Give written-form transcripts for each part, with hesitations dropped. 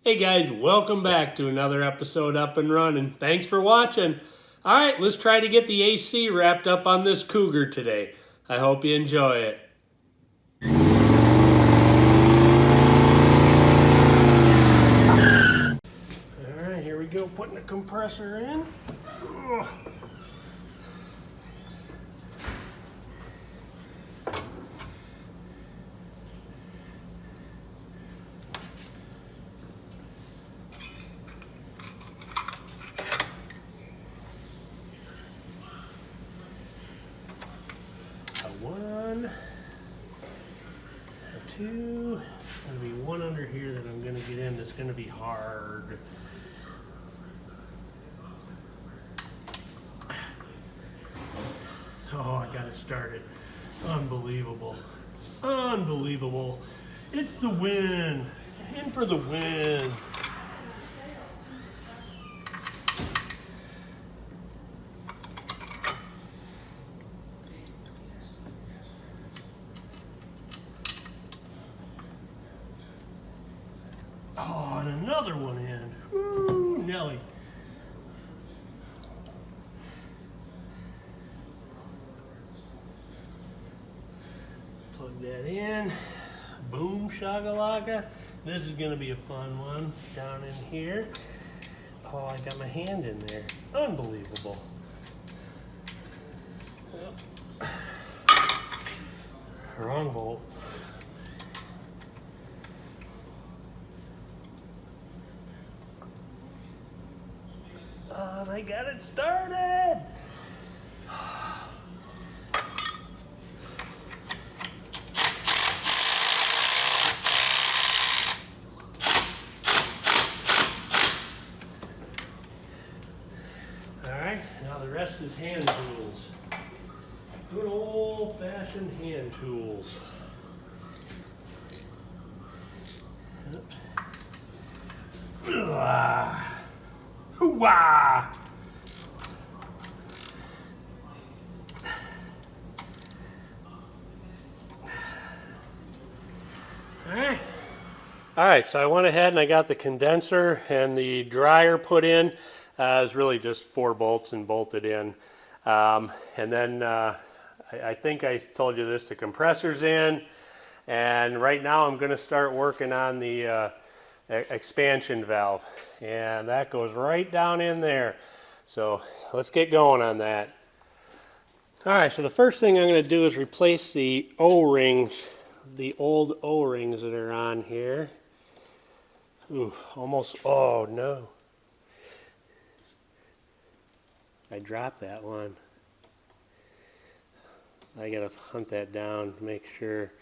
Hey guys, welcome back to another episode Up and Running. Thanks for watching. All right, let's try to get the AC wrapped up on this Cougar today. I hope you enjoy it. All right, here we go, putting the compressor in. Ugh. One, a two, there's gonna be one under here that I'm gonna get in that's gonna be hard. Oh, I got it started. Unbelievable. Unbelievable. It's the win. In for the win. Oh, and another one in. Woo, Nelly. Plug that in. Boom, shagalaka. This is gonna be a fun one down in here. Oh, I got my hand in there. Unbelievable. Yep. Wrong bolt. Oh, and I got it started. Alright, now the rest is hand tools. Good old-fashioned hand tools. Oops. Hoo-wah! Alright, so I went ahead and I got the condenser and the dryer put in. It was really just 4 bolts and bolted in. And then I think I told you this, the compressor's in. And right now I'm going to start working on the expansion valve. And that goes right down in there. So let's get going on that. Alright, so the first thing I'm going to do is replace the O-rings, the old O-rings that are on here. Ooh, almost, oh no. I dropped that one. I gotta hunt that down to make sure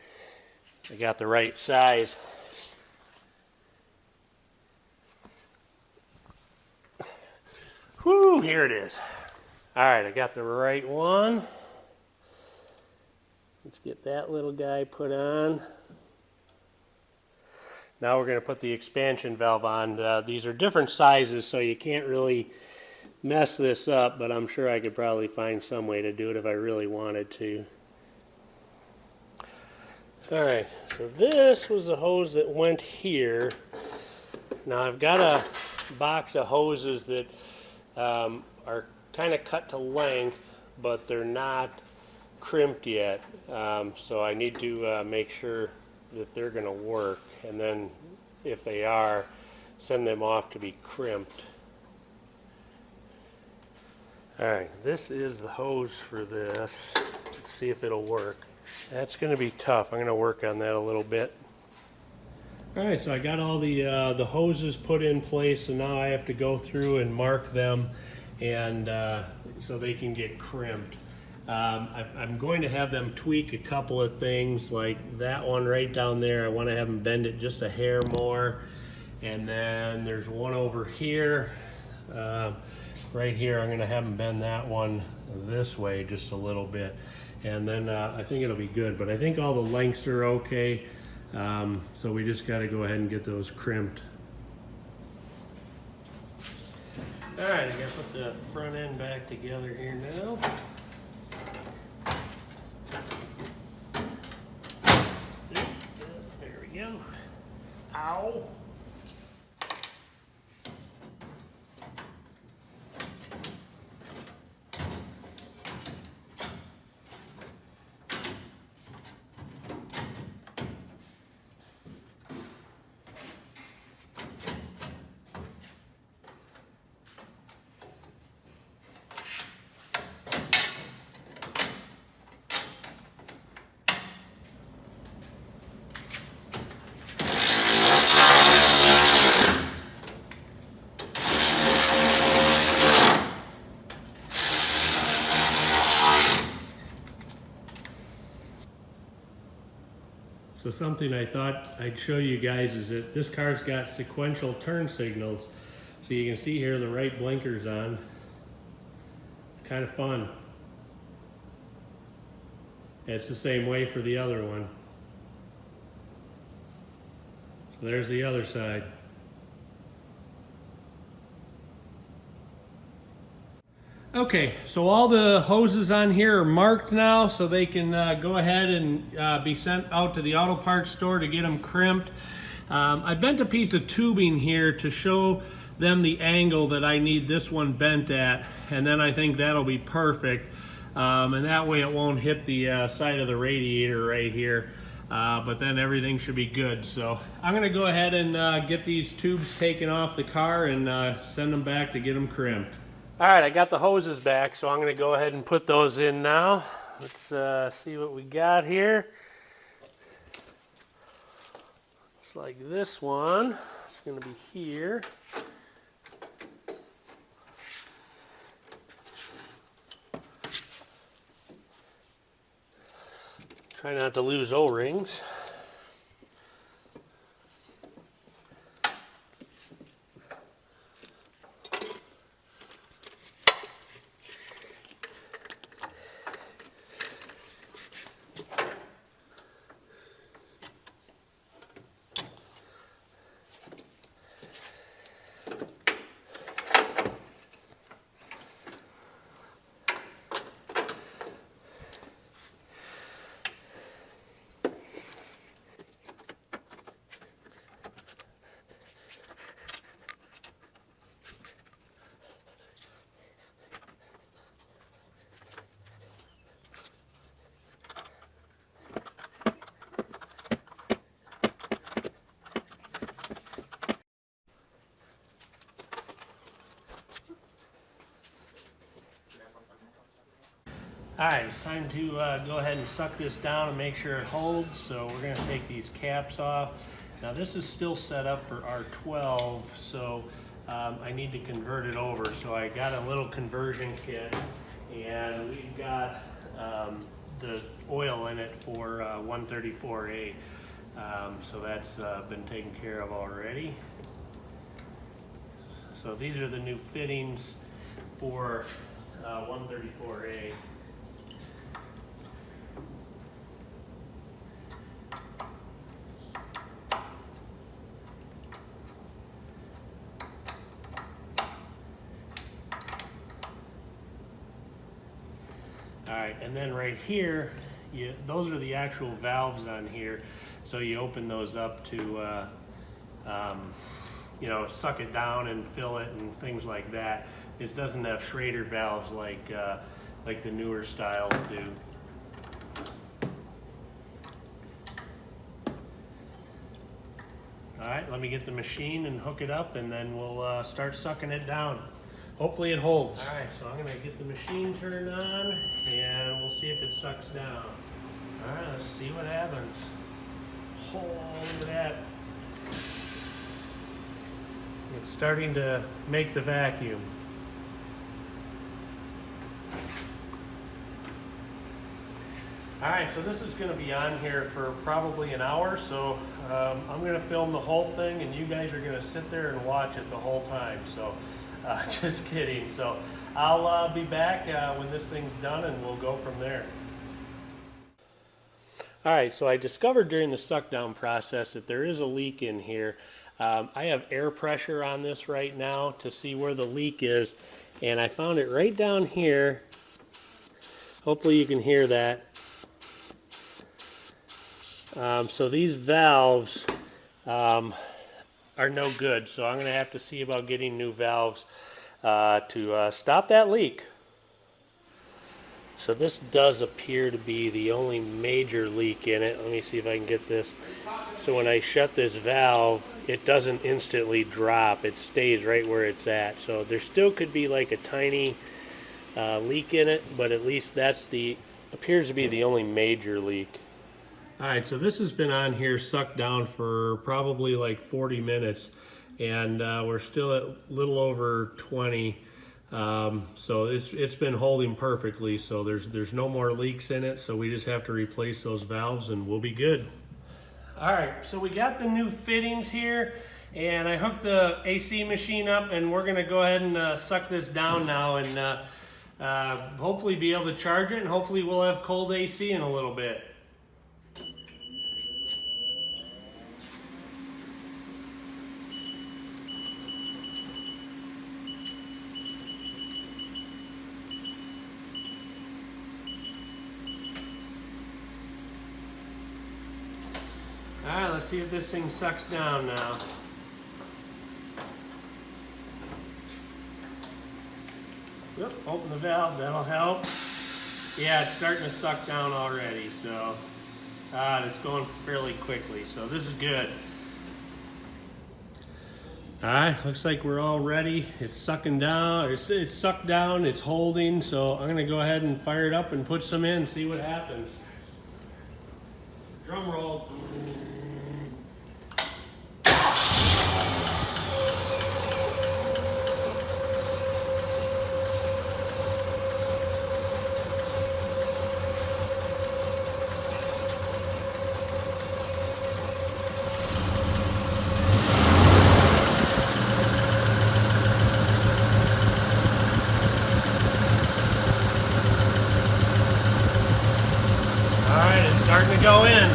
I got the right size. Whoo, here it is. Alright, I got the right one. Let's get that little guy put on. Now we're going to put the expansion valve on. These are different sizes, so you can't really mess this up, but I'm sure I could probably find some way to do it if I really wanted to. Alright, so this was the hose that went here. Now I've got a box of hoses that are kind of cut to length, but they're not crimped yet. So I need to make sure that they're going to work, and then if they are, send them off to be crimped. Alright, this is the hose for this. Let's see if it'll work. That's going to be tough. I'm going to work on that a little bit. Alright, so I got all the hoses put in place, and now I have to go through and mark them, and so they can get crimped. I'm going to have them tweak a couple of things, like that one right down there. I want to have them bend it just a hair more. And then there's one over here. Right here, I'm going to have them bend that one this way just a little bit. And then I think it'll be good. But I think all the lengths are okay. So we just got to go ahead and get those crimped. Alright, I got to put the front end back together here now. There we go. Ow. So something I thought I'd show you guys is that this car's got sequential turn signals. So you can see here the right blinker's on. It's kind of fun. It's the same way for the other one. So there's the other side. Okay, so all the hoses on here are marked now, so they can go ahead and be sent out to the auto parts store to get them crimped. I bent a piece of tubing here to show them the angle that I need this one bent at, and then I think that'll be perfect. And that way it won't hit the side of the radiator right here, but then everything should be good. So I'm gonna go ahead and get these tubes taken off the car and send them back to get them crimped. All right, I got the hoses back, so I'm going to go ahead and put those in now. Let's see what we got here. Looks like this one is going to be here. Try not to lose O-rings. All right, it's time to go ahead and suck this down and make sure it holds. So we're going to take these caps off. Now this is still set up for R12, so I need to convert it over. So I got a little conversion kit, and we've got the oil in it for 134A. So that's been taken care of already. So these are the new fittings for 134A. All right, and then right here, those are the actual valves on here. So you open those up to, you know, suck it down and fill it and things like that. It doesn't have Schrader valves like the newer styles do. All right, let me get the machine and hook it up, and then we'll start sucking it down. Hopefully it holds. All right, so I'm gonna get the machine turned on, and we'll see if it sucks down. All right, let's see what happens. Oh, look at that. It's starting to make the vacuum. All right, so this is gonna be on here for probably an hour, so I'm gonna film the whole thing, and you guys are gonna sit there and watch it the whole time. So just kidding. So I'll be back when this thing's done, and we'll go from there. All right, so I discovered during the suck down process that there is a leak in here. I have air pressure on this right now to see where the leak is, and I found it right down here. Hopefully you can hear that. So these valves are no good, so I'm going to have to see about getting new valves to stop that leak. So this does appear to be the only major leak in it. Let me see if I can get this. So when I shut this valve, it doesn't instantly drop. It stays right where it's at. So there still could be like a tiny leak in it, but at least appears to be the only major leak. All right, so this has been on here sucked down for probably like 40 minutes, and we're still at a little over 20. So it's been holding perfectly. So there's no more leaks in it. So we just have to replace those valves, and we'll be good. All right, so we got the new fittings here, and I hooked the AC machine up, and we're gonna go ahead and suck this down now and hopefully be able to charge it, and hopefully we'll have cold AC in a little bit. All right, let's see if this thing sucks down now. Yep, open the valve, that'll help. Yeah, it's starting to suck down already, so it's going fairly quickly, so this is good. All right, looks like we're all ready. It's sucking down, it's sucked down, it's holding, so I'm gonna go ahead and fire it up and put some in, see what happens. Drum roll. Alright, it's starting to go in.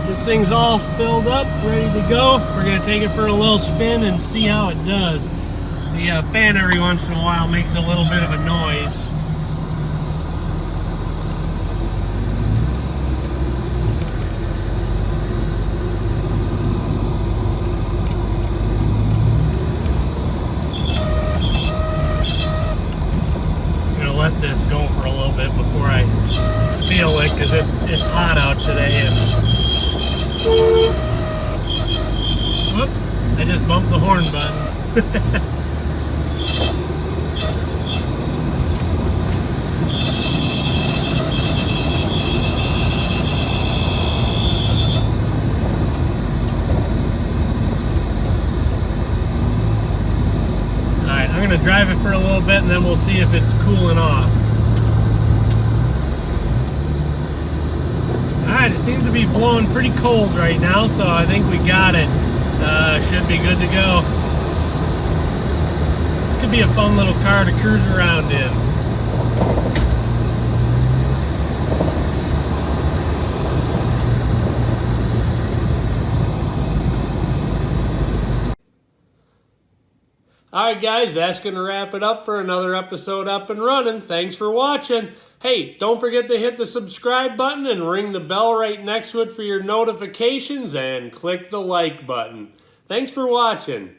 This thing's all filled up, ready to go. We're going to take it for a little spin and see how it does. The fan every once in a while makes a little bit of a noise. I'm going to let this go for a little bit before I feel it, because it's hot out today. And whoops, I just bumped the horn button. Alright, I'm going to drive it for a little bit and then we'll see if it's cooling off. Alright, it seems to be blowing pretty cold right now, so I think we got it. Should be good to go. This could be a fun little car to cruise around in. Alright guys, that's going to wrap it up for another episode Up and Running. Thanks for watching. Hey, don't forget to hit the subscribe button and ring the bell right next to it for your notifications, and click the like button. Thanks for watching.